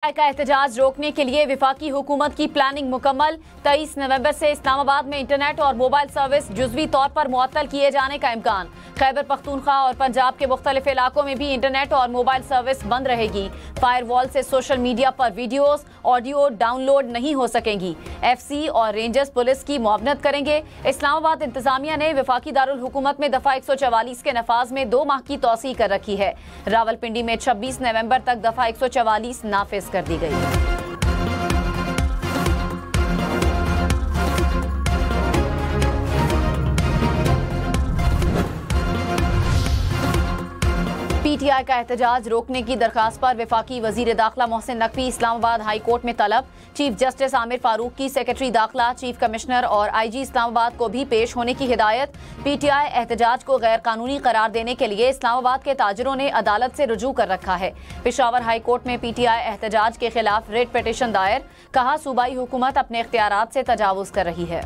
का एहतजाज रोकने के लिए विफाकी हुकूमत की प्लानिंग मुकम्मल। 23 नवंबर से इस्लामाबाद में इंटरनेट और मोबाइल सर्विस जुज़वी तौर पर मुअत्तल किए जाने का इम्कान। खैबर पख्तूनख्वा और पंजाब के मुख्तलिफ इलाकों में भी इंटरनेट और मोबाइल सर्विस बंद रहेगी। फायरवॉल से सोशल मीडिया पर वीडियोस ऑडियो डाउनलोड नहीं हो सकेंगी। FC और रेंजर्स पुलिस की मुआवनत करेंगे। इस्लामाबाद इंतजामिया ने विफाकी दारुल हुकूमत में दफा 144 के नफाज में 2 माह की तौसीह कर रखी है। रावलपिंडी में 26 नवंबर तक दफा 144 नाफिज कर दी गई। PTI का एहतजाज रोकने की दरखास्त पर वफाकी वजीर दाखिला मोहसिन नकवी इस्लामाबाद हाई कोर्ट में तलब। चीफ जस्टिस आमिर फारूक की सेक्रेटरी दाखिला, चीफ कमिश्नर और IG इस्लामाबाद को भी पेश होने की हिदायत। PTI एहतजाज को गैर कानूनी करार देने के लिए इस्लामाबाद के ताजरों ने अदालत से रुजू कर रखा है। पेशावर हाई कोर्ट में PTI एहतजाज के खिलाफ रिट पिटीशन दायर। कहा सूबाई हुकूमत अपने इख्तियारात से तजावुज कर रही है।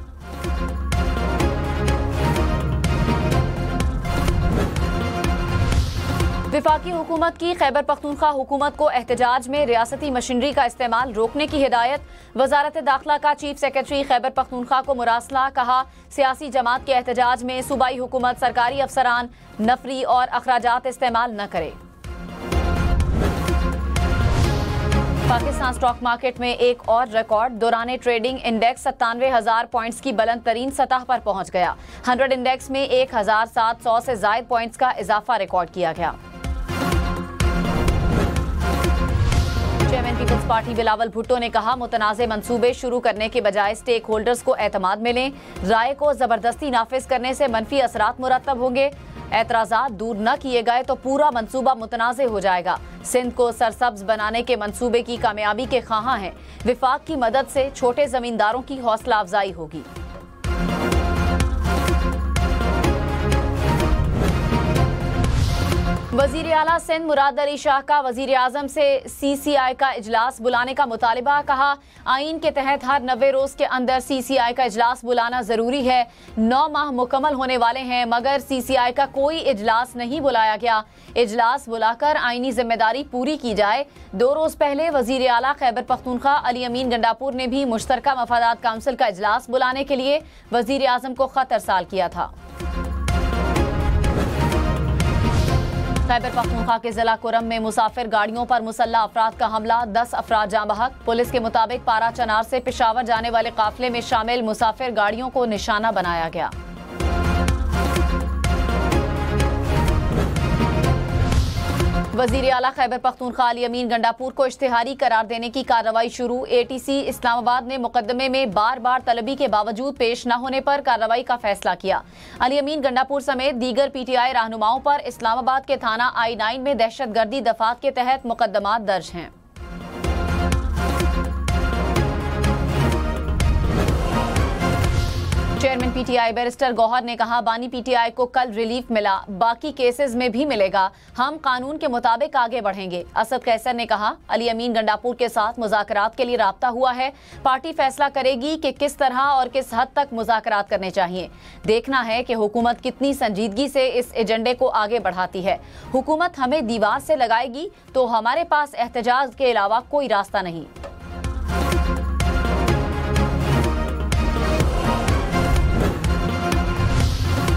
विफाकी हुकूमत की खैबर पख्तूनख्वा हुकूमत को एहतजाज में रियासती मशीनरी का इस्तेमाल रोकने की हिदायत। वजारत दाखिला का चीफ सेक्रेटरी खैबर पख्तूनख्वा को मुरासला। कहा सियासी जमात के एहतजाज में सूबाई हुकूमत सरकारी अफसरान नफरी और अखराजात इस्तेमाल न करे। पाकिस्तान स्टॉक मार्केट में एक और रिकॉर्ड। दौरान ट्रेडिंग इंडेक्स 97,000 पॉइंट्स की बुलंद तरीन सतह पर पहुंच गया। 100 इंडेक्स में 1,700 से ज्यादा पॉइंट्स का इजाफा रिकॉर्ड किया गया। चेयरमैन पीपल्स पार्टी बिलावल भुट्टो ने कहा मुतनाज़े मंसूबे शुरू करने के बजाय स्टेक होल्डर्स को एतमाद मिलें। राय को जबरदस्ती नाफिज करने से मनफी असरात मुरतब होंगे। एतराज़ात दूर न किए गए तो पूरा मंसूबा मुतनाज़े हो जाएगा। सिंध को सरसब्ज बनाने के मंसूबे की कामयाबी के ख्वाहां हैं। विफाक की मदद से छोटे जमींदारों की हौसला अफजाई होगी। वजीर आला सिंध मुराद अली शाह का वजीर आजम से CCI का इजलास बुलाने का मुतालिबा। कहा आइन के तहत हर 90 रोज के अंदर CCI का इजलास बुलाना जरूरी है। 9 माह मुकम्मल होने वाले हैं मगर CCI का कोई इजलास नहीं बुलाया गया। इजलास बुलाकर आइनी जिम्मेदारी पूरी की जाए। 2 रोज पहले वजीर आला खैबर पख्तूनख्वा अली अमीन गंडापुर ने भी मुश्तरका मफादात काउंसिल का इजलास बुलाने के लिए वजीर आजम को खत अरसाल किया था। खैबर पख्तूनख्वा के जिला कुरम में मुसाफिर गाड़ियों पर मुसल्लह अफराद का हमला, 10 अफराद जाँ बहक। पुलिस के मुताबिक पारा चनार से पेशावर जाने वाले काफिले में शामिल मुसाफिर गाड़ियों को निशाना बनाया गया। वजीर आला खैबर पख्तूनख्वा अली अमीन गंडापुर को इश्तिहारी करार देने की कार्रवाई शुरू। ATC इस्लामाबाद ने मुकदमे में बार बार तलबी के बावजूद पेश न होने पर कार्रवाई का फैसला किया। अली अमीन गंडापुर समेत दीगर PTI रहनुमाओं पर इस्लामाबाद के थाना I9 में दहशतगर्दी दफात के तहत मुकदमात दर्ज हैं। चेयरमैन PTI बैरिस्टर गौहर ने कहा बानी PTI को कल रिलीफ मिला, बाकी केसेस में भी मिलेगा। हम कानून के मुताबिक आगे बढ़ेंगे। असद कैसर ने कहा अली अमीन गंडापुर के साथ मुज़ाकरात के लिए राब्ता हुआ है। पार्टी फैसला करेगी कि किस तरह और किस हद तक मुज़ाकरात करने चाहिए। देखना है कि हुकूमत कितनी संजीदगी से इस एजेंडे को आगे बढ़ाती है। हुकूमत हमें दीवार से लगाएगी तो हमारे पास एहतजाज के अलावा कोई रास्ता नहीं।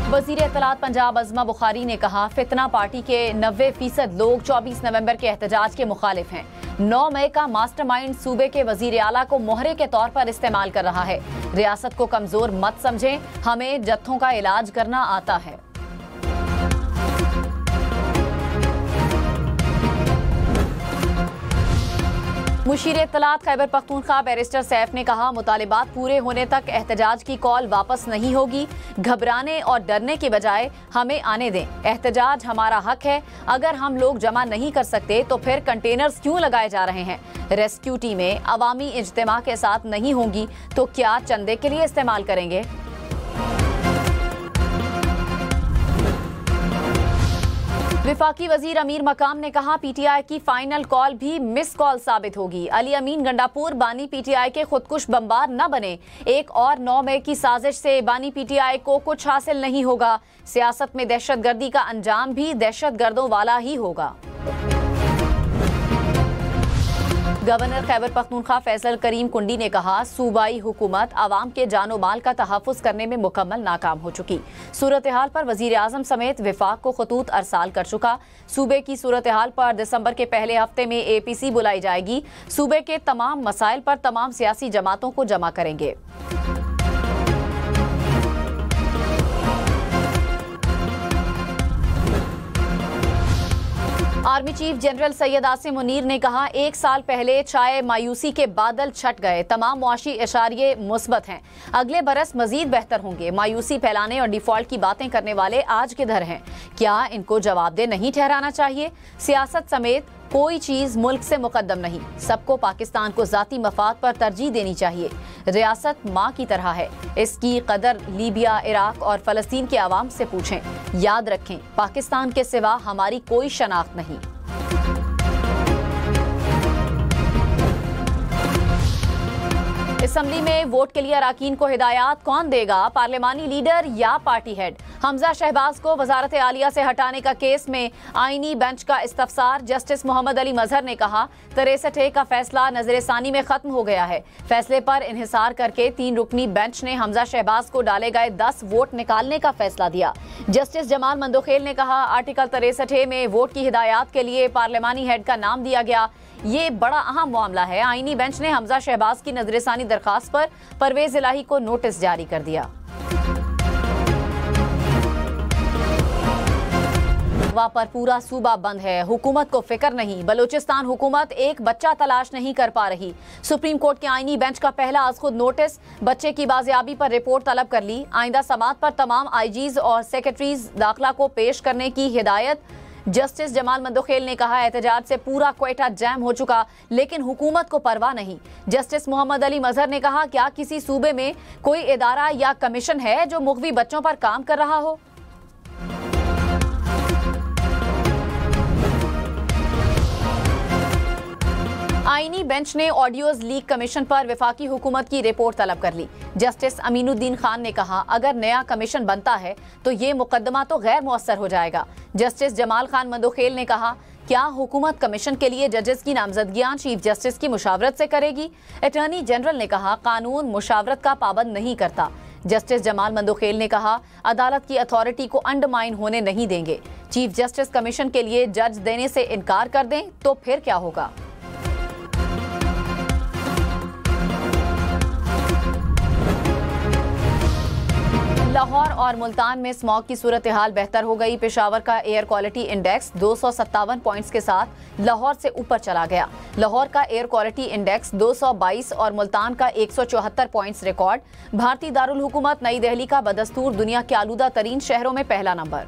वज़ीर इत्तलात पंजाब अज़मा बुखारी ने कहा फितना पार्टी के 90% लोग 24 नवंबर के एहतजाज के मुखालिफ हैं। 9 मई का मास्टरमाइंड सूबे के वज़ीर आला को मोहरे के तौर पर इस्तेमाल कर रहा है। रियासत को कमजोर मत समझें, हमें जत्थों का इलाज करना आता है। मुशीर इत्तलात खैबर पख्तूनख्वा बैरिस्टर सैफ ने कहा मुतालिबात पूरे होने तक एहतजाज की कॉल वापस नहीं होगी। घबराने और डरने के बजाय हमें आने दें। एहतजाज हमारा हक है। अगर हम लोग जमा नहीं कर सकते तो फिर कंटेनर्स क्यों लगाए जा रहे हैं? रेस्क्यू टीमें अवामी इज्तिमा के साथ नहीं होंगी तो क्या चंदे के लिए इस्तेमाल करेंगे? विफाकी वजीर अमीर मकाम ने कहा PTI की फाइनल कॉल भी मिस कॉल साबित होगी। अली अमीन गंडापुर बानी PTI के खुदकुश बम्बार न बने। एक और 9 मई की साजिश से बानी PTI को कुछ हासिल नहीं होगा। सियासत में दहशतगर्दी का अंजाम भी दहशतगर्दों वाला ही होगा। गवर्नर खैबर पख्तूनख्वा फैसल करीम कुंडी ने कहा, सूबाई हुकूमत आवाम के जानो माल का तहफ़्फ़ुज़ करने में मुकम्मल नाकाम हो चुकी। सूरत हाल पर वज़ीर आज़म समेत विफाक को खतूत अरसाल कर चुका। सूबे की सूरत हाल पर दिसंबर के पहले हफ्ते में APC बुलाई जाएगी। सूबे के तमाम मसाइल पर तमाम सियासी जमातों को जमा करेंगे। Army chief general Syed Asim Munir ने कहा, 1 साल पहले चाहे मायूसी के बादल छट गए, तमाम मुआशी इशारे मुस्बत हैं। अगले बरस मजीद बेहतर होंगे। मायूसी फैलाने और डिफॉल्ट की बातें करने वाले आज किधर हैं? क्या इनको जवाबदेह नहीं ठहराना चाहिए? सियासत समेत कोई चीज मुल्क से मुकद्दम नहीं। सबको पाकिस्तान को जाती मफाद पर तरजीह देनी चाहिए। रियासत माँ की तरह है, इसकी कदर लीबिया, इराक और फलस्तीन के आवाम से पूछें। याद रखें, पाकिस्तान के सिवा हमारी कोई शनाख्त नहीं। असम्बली में वोट के लिए अराकीन को हिदायत कौन देगा? पार्लिमानी लीडर या पार्टी हेड? हमजा शहबाज को वजारत आलिया से हटाने का केस में आईनी बेंच का इस्तफसार। जस्टिस मोहम्मद अली मजहर ने कहा, 63A का फैसला नजरसानी में खत्म हो गया है। फैसले पर इन्हिसार करके 3 रुकनी बेंच ने हमजा शहबाज को डाले गए 10 वोट निकालने का फैसला दिया। जस्टिस जमाल मंदोखेल ने कहा, आर्टिकल 63A में वोट की हिदायत के लिए पार्लिमानी हेड का नाम दिया गया। ये बड़ा अहम मामला है। आईनी बेंच ने हमजा शहबाज की नजरसानी दरखास्त पर परवेज इलाही को नोटिस जारी कर दिया। वहाँ पर पूरा सूबा बंद है, हुकूमत को फिक्र नहीं। बलूचिस्तान हुकूमत एक बच्चा तलाश नहीं कर पा रही। सुप्रीम कोर्ट के आईनी बेंच का पहला आज खुद नोटिस, बच्चे की बाजियाबी पर रिपोर्ट तलब कर ली। आइंदा समात पर तमाम IGs और सेक्रेटरीज दाखिला को पेश करने की हिदायत। जस्टिस जमाल मंदोखेल ने कहा, एहतजाज से पूरा क्वेटा जैम हो चुका, लेकिन हुकूमत को परवाह नहीं। जस्टिस मोहम्मद अली मजहर ने कहा, क्या किसी सूबे में कोई इदारा या कमीशन है जो मुग़वी बच्चों पर काम कर रहा हो? आईनी बेंच ने ऑडियोज लीक कमीशन पर वफाकी हुकूमत की रिपोर्ट तलब कर ली। जस्टिस अमीनुद्दीन खान ने कहा, अगर नया कमीशन बनता है तो ये मुकदमा तो गैर मुअस्सर हो जाएगा। जस्टिस जमाल खान मंदोखेल ने कहा, क्या हुकूमत कमीशन के लिए जजेस की नामजदगियां चीफ जस्टिस की मुशावरत से करेगी? अटॉर्नी जनरल ने कहा, कानून मुशावरत का पाबंद नहीं करता। जस्टिस जमाल मंदोखेल ने कहा, अदालत की अथॉरिटी को अंडरमाइन होने नहीं देंगे। चीफ जस्टिस कमीशन के लिए जज देने से इनकार कर दें तो फिर क्या होगा? लाहौर और मुल्तान में स्मॉग की सूरत हाल बेहतर हो गई। पेशावर का एयर क्वालिटी इंडेक्स 257 पॉइंट्स के साथ लाहौर से ऊपर चला गया। लाहौर का एयर क्वालिटी इंडेक्स 222 और मुल्तान का 174 पॉइंट्स रिकॉर्ड। भारतीय दारुल हुकूमत नई दिल्ली का बदस्तूर दुनिया के आलूदा तरीन शहरों में पहला नंबर।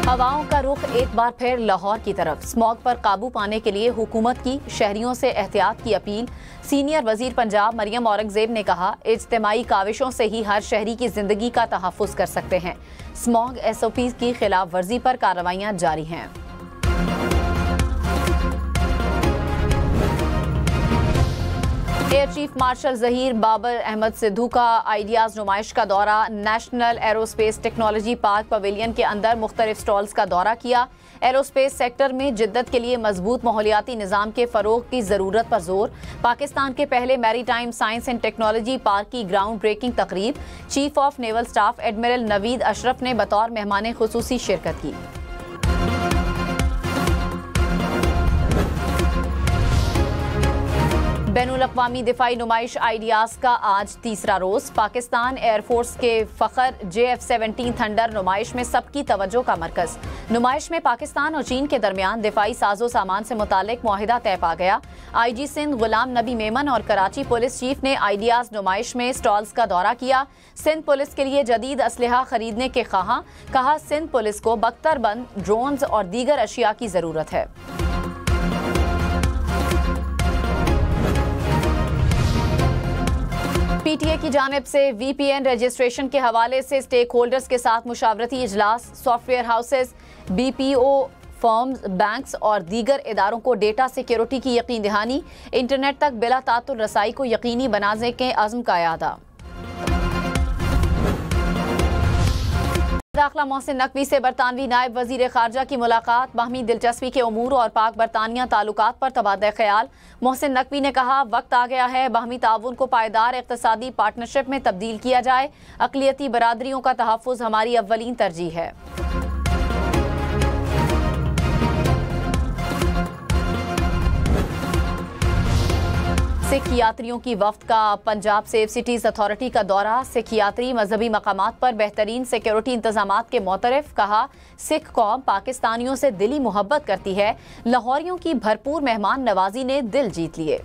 हवाओं का रुख एक बार फिर लाहौर की तरफ। स्मॉग पर काबू पाने के लिए हुकूमत की शहरियों से एहतियात की अपील। सीनियर वजीर पंजाब मरियम औरंगजेब ने कहा, इज्तिमाई काविशों से ही हर शहरी की जिंदगी का तहफ़्फ़ुज़ कर सकते हैं। स्मॉग SOP की खिलाफ वर्जी पर कार्रवाइयां जारी हैं। Air Chief Marshal Zaheer Babar Ahmed Sidhu का आइडियाज नुमाइश का दौरा। National Aerospace Technology Park pavilion के अंदर मुख्तलिफ स्टॉल्स का दौरा किया। एरोस्पेस सेक्टर में जिद्दत के लिए मजबूत माहौलियाती निज़ाम के फ़रोग की ज़रूरत पर जोर। पाकिस्तान के पहले maritime science and technology park की ग्राउंड ब्रेकिंग तकरीब। Chief of naval staff admiral Naveed Ashraf ने बतौर मेहमान खुसूसी शिरकत की। बैनुल-अक़वामी दिफाई नुमाइश आइडियाज का आज तीसरा रोज। पाकिस्तान एयरफोर्स के फखर JF-17 थंडर नुमाइश में सबकी तवज्जो का मरकज। नुमाइश में पाकिस्तान और चीन के दरमियान दिफाई साजो सामान से मुतालिक मुआहिदा तय पा गया। IG सिंध गुलाम नबी मेमन और कराची पुलिस चीफ ने आइडियाज नुमाइश में स्टॉल्स का दौरा किया। सिंध पुलिस के लिए जदीद असलहा खरीदने के ख्वाहां। कहा, सिंध पुलिस को बख्तरबंद ड्रोन्स और दीगर अशिया की जरूरत है। PTA की जानिब से VPN रजिस्ट्रेशन के हवाले से स्टेक होल्डर्स के साथ मुशावरती इजलास। Software houses, BPO firms, banks और दीगर इदारों को डेटा सिक्योरिटी की यकीन दहानी। इंटरनेट तक बिला तातुल रसाई को यकीनी बनाने के अज़्म का इरादा। दाखिला मोहसिन नकवी से बरतानवी नायब वजीर खारजा की मुलाकात, बाहमी दिलचस्पी के उमूर और पाक बरतानिया ताल्लुकात पर तबादला ख्याल। मोहसिन नकवी ने कहा, वक्त आ गया है बाहमी ताउन को पायदार इक़्तिसादी पार्टनरशिप में तब्दील किया जाए। अक़लियती बरादरियों का तहफ़्फ़ुज़ हमारी अव्वलीन तरजीह है। सिख यात्रियों की वफ्द का पंजाब सेफ सिटीज अथॉरिटी का दौरा। सिख यात्री मजहबी मकामात पर बेहतरीन सिक्योरिटी इंतजामात के मोतरफ। कहा, सिख कौम पाकिस्तानियों से दिली मोहब्बत करती है। लाहौरियों की भरपूर मेहमान नवाजी ने दिल जीत लिए।